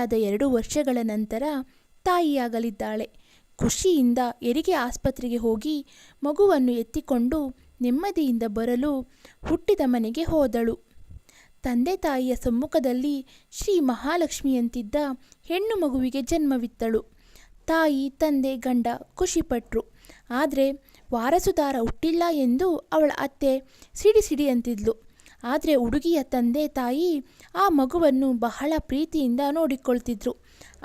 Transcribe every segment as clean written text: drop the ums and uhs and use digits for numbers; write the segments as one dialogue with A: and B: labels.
A: ಮದುವೆಯಾದ 2 ವರ್ಷಗಳ ನಂತರ ತಾಯಿಯಾಗಲಿದ್ದಾಳೆ. ಖುಷಿಯಿಂದ ಹೆರಿಗೆ ಆಸ್ಪತ್ರೆಗೆ ಹೋಗಿ ಮಗುವನ್ನು ಎತ್ತಿಕೊಂಡು ನೆಮ್ಮದಿಯಿಂದ ಬರಲು ಹುಟ್ಟಿದ ಮನೆಗೆ ಹೋದಳು. ತಂದೆ ತಾಯಿಯ ಸಮ್ಮುಖದಲ್ಲಿ ಶ್ರೀ ಮಹಾಲಕ್ಷ್ಮಿಯಂತಿದ್ದ ಹೆಣ್ಣು ಮಗುವಿಗೆ ಜನ್ಮವಿತ್ತಳು. ತಾಯಿ ತಂದೆ ಗಂಡ ಖುಷಿಪಟ್ರು. ಆದರೆ ವಾರಸುದಾರ ಹುಟ್ಟಿಲ್ಲ ಎಂದು ಅವಳ ಅತ್ತೆ ಸಿಡಿ ಅಂತಿದ್ಲು. ಆದರೆ ಹುಡುಗಿಯ ತಂದೆ ತಾಯಿ ಆ ಮಗುವನ್ನು ಬಹಳ ಪ್ರೀತಿಯಿಂದ ನೋಡಿಕೊಳ್ತಿದ್ರು.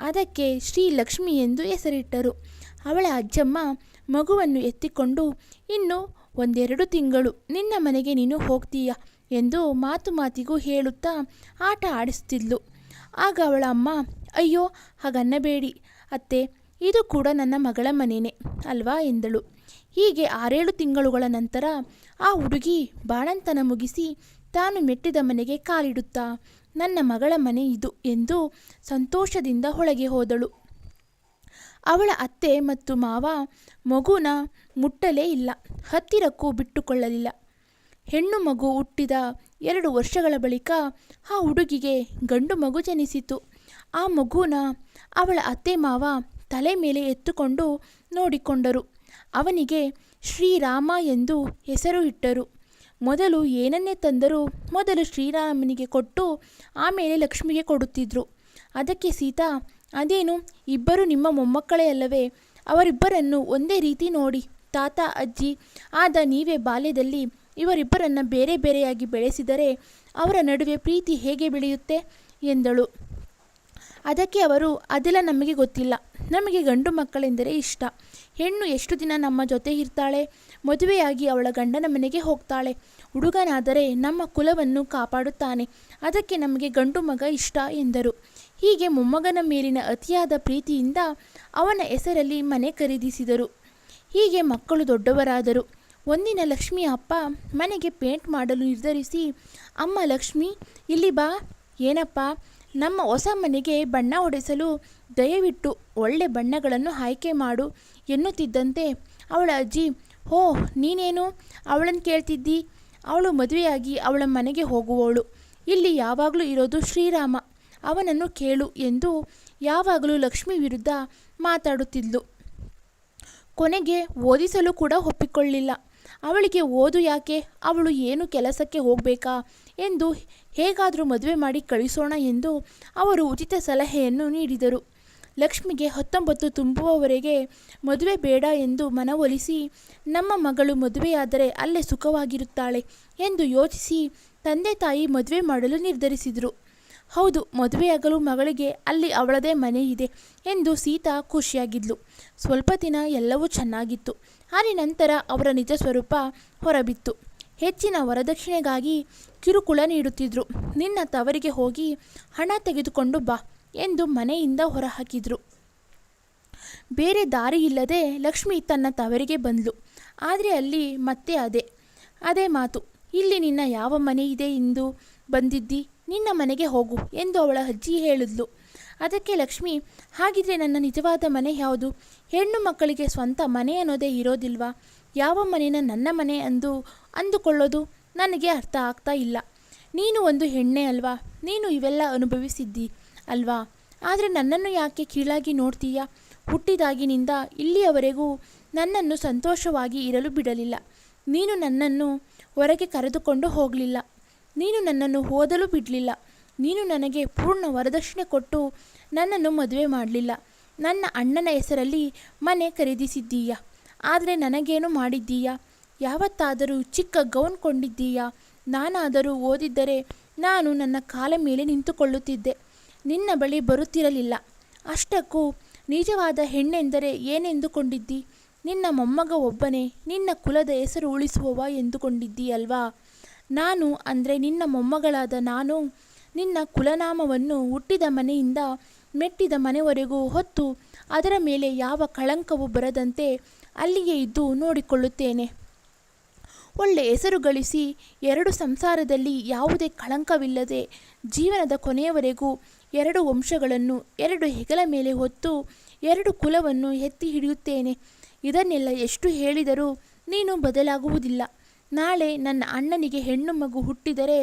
A: ಅದಕ್ಕೆ ಶ್ರೀಲಕ್ಷ್ಮಿ ಎಂದು ಹೆಸರಿಟ್ಟರು. ಅವಳ ಅಜ್ಜಮ್ಮ ಮಗುವನ್ನು ಎತ್ತಿಕೊಂಡು ಇನ್ನು 1-2 ತಿಂಗಳು ನಿನ್ನ ಮನೆಗೆ ನೀನು ಹೋಗ್ತೀಯ ಎಂದು ಮಾತಿಗೂ ಹೇಳುತ್ತಾ ಆಟ ಆಡಿಸ್ತಿದ್ಲು. ಆಗ ಅವಳ ಅಮ್ಮ, ಅಯ್ಯೋ ಹಾಗನ್ನಬೇಡಿ ಅತ್ತೆ, ಇದು ಕೂಡ ನನ್ನ ಮಗಳ ಮನೆಯೇ ಅಲ್ವಾ ಎಂದಳು. ಹೀಗೆ 6-7 ತಿಂಗಳುಗಳ ನಂತರ ಆ ಹುಡುಗಿ ಬಾಣಂತನ ಮುಗಿಸಿ ತಾನು ಮೆಟ್ಟಿದ ಮನೆಗೆ ಕಾಲಿಡುತ್ತಾ ನನ್ನ ಮಗಳ ಮನೆ ಇದು ಎಂದು ಸಂತೋಷದಿಂದ ಒಳಗೆ ಹೋದಳು. ಅವಳ ಅತ್ತೆ ಮತ್ತು ಮಾವ ಮಗುನ ಮುಟ್ಟಲೇ ಇಲ್ಲ, ಹತ್ತಿರಕ್ಕೂ ಬಿಟ್ಟುಕೊಳ್ಳಲಿಲ್ಲ. ಹೆಣ್ಣು ಮಗು ಹುಟ್ಟಿದ 2 ವರ್ಷಗಳ ಬಳಿಕ ಆ ಹುಡುಗಿಗೆ ಗಂಡು ಮಗು ಜನಿಸಿತು. ಆ ಮಗುನ ಅವಳ ಅತ್ತೆ ಮಾವ ತಲೆ ಮೇಲೆ ಎತ್ತುಕೊಂಡು ನೋಡಿಕೊಂಡರು. ಅವನಿಗೆ ಶ್ರೀರಾಮ ಎಂದು ಹೆಸರು ಇಟ್ಟರು. ಮೊದಲು ಏನನ್ನೇ ತಂದರೂ ಮೊದಲು ಶ್ರೀರಾಮನಿಗೆ ಕೊಟ್ಟು ಆಮೇಲೆ ಲಕ್ಷ್ಮಿಗೆ ಕೊಡುತ್ತಿದ್ದರು. ಅದಕ್ಕೆ ಸೀತಾ, ಅದೇನು ಇಬ್ಬರು ನಿಮ್ಮ ಮೊಮ್ಮಕ್ಕಳೇ ಅಲ್ಲವೇ? ಅವರಿಬ್ಬರನ್ನು ಒಂದೇ ರೀತಿ ನೋಡಿ. ತಾತ ಅಜ್ಜಿ ಆದ ನೀವೇ ಬಾಲ್ಯದಲ್ಲಿ ಇವರಿಬ್ಬರನ್ನು ಬೇರೆ ಬೇರೆಯಾಗಿ ಬೆಳೆಸಿದರೆ ಅವರ ನಡುವೆ ಪ್ರೀತಿ ಹೇಗೆ ಬೆಳೆಯುತ್ತೆ ಎಂದಳು. ಅದಕ್ಕೆ ಅವರು, ಅದೆಲ್ಲ ನಮಗೆ ಗೊತ್ತಿಲ್ಲ, ನಮಗೆ ಗಂಡು ಮಕ್ಕಳೆಂದರೆ ಇಷ್ಟ. ಹೆಣ್ಣು ಎಷ್ಟು ದಿನ ನಮ್ಮ ಜೊತೆ ಇರ್ತಾಳೆ, ಮದುವೆಯಾಗಿ ಅವಳ ಗಂಡನ ಮನೆಗೆ ಹೋಗ್ತಾಳೆ. ಹುಡುಗನಾದರೆ ನಮ್ಮ ಕುಲವನ್ನು ಕಾಪಾಡುತ್ತಾನೆ, ಅದಕ್ಕೆ ನಮಗೆ ಗಂಡು ಮಗ ಇಷ್ಟ ಎಂದರು. ಹೀಗೆ ಮೊಮ್ಮಗನ ಮೇಲಿನ ಅತಿಯಾದ ಪ್ರೀತಿಯಿಂದ ಅವನ ಹೆಸರಲ್ಲಿ ಮನೆ ಖರೀದಿಸಿದರು. ಹೀಗೆ ಮಕ್ಕಳು ದೊಡ್ಡವರಾದರು. ಒಂದಿನ ಲಕ್ಷ್ಮಿ ಅಪ್ಪ ಮನೆಗೆ ಪೇಂಟ್ ಮಾಡಲು ನಿರ್ಧರಿಸಿ, ಅಮ್ಮ ಲಕ್ಷ್ಮಿ ಇಲ್ಲಿ ಬಾ. ಏನಪ್ಪ? ನಮ್ಮ ಹೊಸ ಮನೆಗೆ ಬಣ್ಣ ಹೊಡೆಸಲು ದಯವಿಟ್ಟು ಒಳ್ಳೆ ಬಣ್ಣಗಳನ್ನು ಆಯ್ಕೆ ಮಾಡು ಎನ್ನುತ್ತಿದ್ದಂತೆ ಅವಳ ಅಜ್ಜಿ, ಓ ನೀನೇನು ಅವಳನ್ನು ಕೇಳ್ತಿದ್ದಿ? ಅವಳು ಮದುವೆಯಾಗಿ ಅವಳ ಮನೆಗೆ ಹೋಗುವವಳು. ಇಲ್ಲಿ ಯಾವಾಗಲೂ ಇರೋದು ಶ್ರೀರಾಮ, ಅವನನ್ನು ಕೇಳು ಎಂದು ಯಾವಾಗಲೂ ಲಕ್ಷ್ಮಿ ವಿರುದ್ಧ ಮಾತಾಡುತ್ತಿದ್ಲು. ಕೊನೆಗೆ ಓದಿಸಲು ಕೂಡ ಒಪ್ಪಿಕೊಳ್ಳಿಲ್ಲ. ಅವಳಿಗೆ ಓದು ಯಾಕೆ, ಅವಳು ಏನು ಕೆಲಸಕ್ಕೆ ಹೋಗಬೇಕಾ ಎಂದು ಹೇಗಾದರೂ ಮದುವೆ ಮಾಡಿ ಕಳಿಸೋಣ ಎಂದು ಅವರು ಉಚಿತ ಸಲಹೆಯನ್ನು ನೀಡಿದರು. ಲಕ್ಷ್ಮಿಗೆ 19 ತುಂಬುವವರೆಗೆ ಮದುವೆ ಬೇಡ ಎಂದು ಮನವೊಲಿಸಿ, ನಮ್ಮ ಮಗಳು ಮದುವೆಯಾದರೆ ಅಲ್ಲೇ ಸುಖವಾಗಿರುತ್ತಾಳೆ ಎಂದು ಯೋಚಿಸಿ ತಂದೆ ತಾಯಿ ಮದುವೆ ಮಾಡಲು ನಿರ್ಧರಿಸಿದರು. ಹೌದು, ಮದುವೆಯಾಗಲು ಮಗಳಿಗೆ ಅಲ್ಲಿ ಅವಳದೇ ಮನೆ ಇದೆ ಎಂದು ಸೀತಾ ಖುಷಿಯಾಗಿದ್ಲು. ಸ್ವಲ್ಪ ದಿನ ಎಲ್ಲವೂ ಚೆನ್ನಾಗಿತ್ತು. ಆದರೆ ನಂತರ ಅವರ ನಿಜ ಸ್ವರೂಪ ಹೊರಬಿತ್ತು. ಹೆಚ್ಚಿನ ವರದಕ್ಷಿಣೆಗಾಗಿ ಕಿರುಕುಳ ನೀಡುತ್ತಿದ್ದರು. ನಿನ್ನ ತವರಿಗೆ ಹೋಗಿ ಹಣ ತೆಗೆದುಕೊಂಡು ಬಾ ಎಂದು ಮನೆಯಿಂದ ಹೊರಹಾಕಿದ್ರು. ಬೇರೆ ದಾರಿ ಇಲ್ಲದೆ ಲಕ್ಷ್ಮಿ ತನ್ನ ತವರಿಗೆ ಬಂದ್ಲು. ಆದರೆ ಅಲ್ಲಿ ಮತ್ತೆ ಅದೇ ಮಾತು, ಇಲ್ಲಿ ನಿನ್ನ ಯಾವ ಮನೆ ಇದೆ ಎಂದು ಬಂದಿದ್ದಿ, ನಿನ್ನ ಮನೆಗೆ ಹೋಗು ಎಂದು ಅವಳ ಅಜ್ಜಿ ಹೇಳಿದ್ಲು. ಅದಕ್ಕೆ ಲಕ್ಷ್ಮಿ, ಹಾಗಿದ್ರೆ ನನ್ನ ನಿಜವಾದ ಮನೆ ಯಾವುದು? ಹೆಣ್ಣು ಮಕ್ಕಳಿಗೆ ಸ್ವಂತ ಮನೆ ಅನ್ನೋದೇ ಇರೋದಿಲ್ವಾ? ಯಾವ ಮನೆನ ನನ್ನ ಮನೆ ಅಂದುಕೊಳ್ಳೋದು ನನಗೆ ಅರ್ಥ ಆಗ್ತಾ ಇಲ್ಲ. ನೀನು ಒಂದು ಹೆಣ್ಣೆ ಅಲ್ವಾ, ನೀನು ಇವೆಲ್ಲ ಅನುಭವಿಸಿದ್ದಿ ಅಲ್ವಾ? ಆದರೆ ನನ್ನನ್ನು ಯಾಕೆ ಕೀಳಾಗಿ ನೋಡ್ತೀಯಾ? ಹುಟ್ಟಿದಾಗಿನಿಂದ ಇಲ್ಲಿಯವರೆಗೂ ನನ್ನನ್ನು ಸಂತೋಷವಾಗಿ ಇರಲು ಬಿಡಲಿಲ್ಲ. ನೀನು ನನ್ನನ್ನು ಹೊರಗೆ ಕರೆದುಕೊಂಡು ಹೋಗಲಿಲ್ಲ. ನೀನು ನನ್ನನ್ನು ಓದಲು ಬಿಡಲಿಲ್ಲ. ನೀನು ನನಗೆ ಪೂರ್ಣ ವರದಕ್ಷಿಣೆ ಕೊಟ್ಟು ನನ್ನನ್ನು ಮದುವೆ ಮಾಡಲಿಲ್ಲ. ನನ್ನ ಅಣ್ಣನ ಹೆಸರಲ್ಲಿ ಮನೆ ಖರೀದಿಸಿದ್ದೀಯಾ, ಆದರೆ ನನಗೇನು ಮಾಡಿದ್ದೀಯಾ? ಯಾವತ್ತಾದರೂ ಚಿಕ್ಕ ಗೌನ್ ಕೊಂಡಿದ್ದೀಯಾ? ನಾನಾದರೂ ಓದಿದ್ದರೆ ನಾನು ನನ್ನ ಕಾಲ ಮೇಲೆ ನಿಂತುಕೊಳ್ಳುತ್ತಿದ್ದೆ, ನಿನ್ನ ಬಳಿ ಬರುತ್ತಿರಲಿಲ್ಲ. ಅಷ್ಟಕ್ಕೂ ನಿಜವಾದ ಹೆಣ್ಣೆಂದರೆ ಏನೆಂದುಕೊಂಡಿದ್ದಿ? ನಿನ್ನ ಮೊಮ್ಮಗ ಒಬ್ಬನೇ ನಿನ್ನ ಕುಲದ ಹೆಸರು ಉಳಿಸುವವ ಎಂದುಕೊಂಡಿದ್ದೀಯಲ್ವಾ? ನಾನು ಅಂದರೆ ನಿನ್ನ ಮೊಮ್ಮಗಳಾದ ನಾನು ನಿನ್ನ ಕುಲನಾಮವನ್ನು ಹುಟ್ಟಿದ ಮನೆಯಿಂದ ಮೆಟ್ಟಿದ ಮನೆವರೆಗೂ ಹೊತ್ತು ಅದರ ಮೇಲೆ ಯಾವ ಕಳಂಕವೂ ಬರದಂತೆ ಅಲ್ಲಿಯೇ ಇದ್ದು ನೋಡಿಕೊಳ್ಳುತ್ತೇನೆ. ಒಳ್ಳೆ ಹೆಸರು ಗಳಿಸಿ 2 ಸಂಸಾರದಲ್ಲಿ ಯಾವುದೇ ಕಳಂಕವಿಲ್ಲದೆ ಜೀವನದ ಕೊನೆಯವರೆಗೂ 2 ವಂಶಗಳನ್ನು 2 ಹೆಗಲ ಮೇಲೆ ಹೊತ್ತು 2 ಕುಲವನ್ನು ಎತ್ತಿ ಹಿಡಿಯುತ್ತೇನೆ. ಇದನ್ನೆಲ್ಲ ಎಷ್ಟು ಹೇಳಿದರೂ ನೀನು ಬದಲಾಗುವುದಿಲ್ಲ. ನಾಳೆ ನನ್ನ ಅಣ್ಣನಿಗೆ ಹೆಣ್ಣು ಮಗು ಹುಟ್ಟಿದರೆ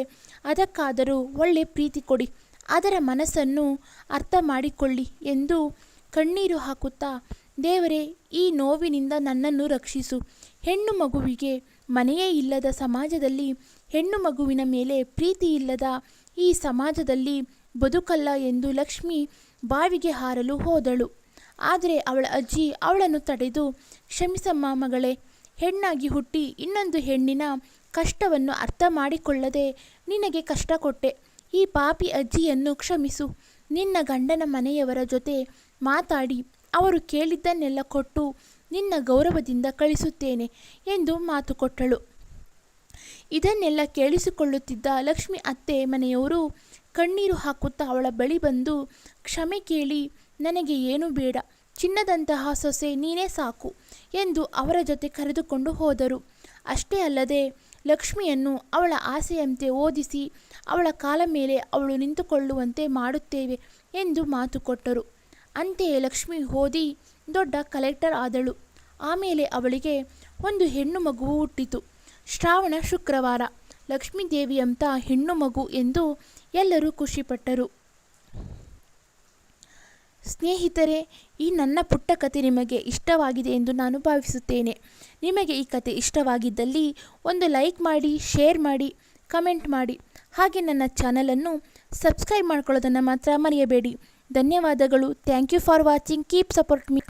A: ಅದಕ್ಕಾದರೂ ಒಳ್ಳೆ ಪ್ರೀತಿ ಕೊಡಿ, ಅದರ ಮನಸ್ಸನ್ನು ಅರ್ಥ ಮಾಡಿಕೊಳ್ಳಿ ಎಂದು ಕಣ್ಣೀರು ಹಾಕುತ್ತಾ, ದೇವರೇ, ಈ ನೋವಿನಿಂದ ನನ್ನನ್ನು ರಕ್ಷಿಸು. ಹೆಣ್ಣು ಮಗುವಿಗೆ ಮನೆಯೇ ಇಲ್ಲದ ಸಮಾಜದಲ್ಲಿ, ಹೆಣ್ಣು ಮಗುವಿನ ಮೇಲೆ ಪ್ರೀತಿ ಇಲ್ಲದ ಈ ಸಮಾಜದಲ್ಲಿ ಬದುಕಲ್ಲ ಎಂದು ಲಕ್ಷ್ಮಿ ಬಾವಿಗೆ ಹಾರಲು ಹೋದಳು. ಆದರೆ ಅವಳ ಅಜ್ಜಿ ಅವಳನ್ನು ತಡೆದು, ಕ್ಷಮಿಸಮ್ಮ ಮಗಳೇ, ಹೆಣ್ಣಾಗಿ ಹುಟ್ಟಿ ಇನ್ನೊಂದು ಹೆಣ್ಣಿನ ಕಷ್ಟವನ್ನು ಅರ್ಥ ಮಾಡಿಕೊಳ್ಳದೆ ನಿನಗೆ ಕಷ್ಟ ಕೊಟ್ಟೆ. ಈ ಪಾಪಿ ಅಜ್ಜಿಯನ್ನು ಕ್ಷಮಿಸು. ನಿನ್ನ ಗಂಡನ ಮನೆಯವರ ಜೊತೆ ಮಾತಾಡಿ ಅವರು ಕೇಳಿದ್ದನ್ನೆಲ್ಲ ಕೊಟ್ಟು ನಿನ್ನ ಗೌರವದಿಂದ ಕಳಿಸುತ್ತೇನೆ ಎಂದು ಮಾತು ಕೊಟ್ಟಳು. ಇದನ್ನೆಲ್ಲ ಕೇಳಿಸಿಕೊಳ್ಳುತ್ತಿದ್ದ ಲಕ್ಷ್ಮಿ ಅತ್ತೆ ಮನೆಯವರು ಕಣ್ಣೀರು ಹಾಕುತ್ತಾ ಅವಳ ಬಳಿ ಬಂದು, ಕ್ಷಮೆ ಕೇಳಿ, ನನಗೆ ಏನೂ ಬೇಡ, ಚಿನ್ನದಂತಹ ಸೊಸೆ ನೀನೇ ಸಾಕು ಎಂದು ಅವರ ಜೊತೆ ಕರೆದುಕೊಂಡು ಹೋದರು. ಅಷ್ಟೇ ಅಲ್ಲದೆ ಲಕ್ಷ್ಮಿಯನ್ನು ಅವಳ ಆಸೆಯಂತೆ ಓದಿಸಿ ಅವಳ ಕಾಲ ಮೇಲೆ ಅವಳು ನಿಂತುಕೊಳ್ಳುವಂತೆ ಮಾಡುತ್ತೇವೆ ಎಂದು ಮಾತು ಕೊಟ್ಟರು. ಅಂತೆಯೇ ಲಕ್ಷ್ಮಿ ಓದಿ ದೊಡ್ಡ ಕಲೆಕ್ಟರ್ ಆದಳು. ಆಮೇಲೆ ಅವಳಿಗೆ ಒಂದು ಹೆಣ್ಣು ಮಗುವು ಹುಟ್ಟಿತು. ಶ್ರಾವಣ ಶುಕ್ರವಾರ ಲಕ್ಷ್ಮೀದೇವಿಯಂಥ ಹೆಣ್ಣು ಮಗು ಎಂದು ಎಲ್ಲರೂ ಖುಷಿಪಟ್ಟರು. ಸ್ನೇಹಿತರೆ, ಈ ನನ್ನ ಪುಟ್ಟ ಕತೆ ನಿಮಗೆ ಇಷ್ಟವಾಗಿದೆ ಎಂದು ನಾನು ಭಾವಿಸುತ್ತೇನೆ. ನಿಮಗೆ ಈ ಕತೆ ಇಷ್ಟವಾಗಿದ್ದಲ್ಲಿ ಒಂದು ಲೈಕ್ ಮಾಡಿ, ಶೇರ್ ಮಾಡಿ, ಕಮೆಂಟ್ ಮಾಡಿ. ಹಾಗೆ ನನ್ನ ಚಾನಲನ್ನು ಸಬ್ಸ್ಕ್ರೈಬ್ ಮಾಡ್ಕೊಳ್ಳೋದನ್ನು ಮಾತ್ರ ಮರೆಯಬೇಡಿ. ಧನ್ಯವಾದಗಳು. Thank you for watching. Keep support me.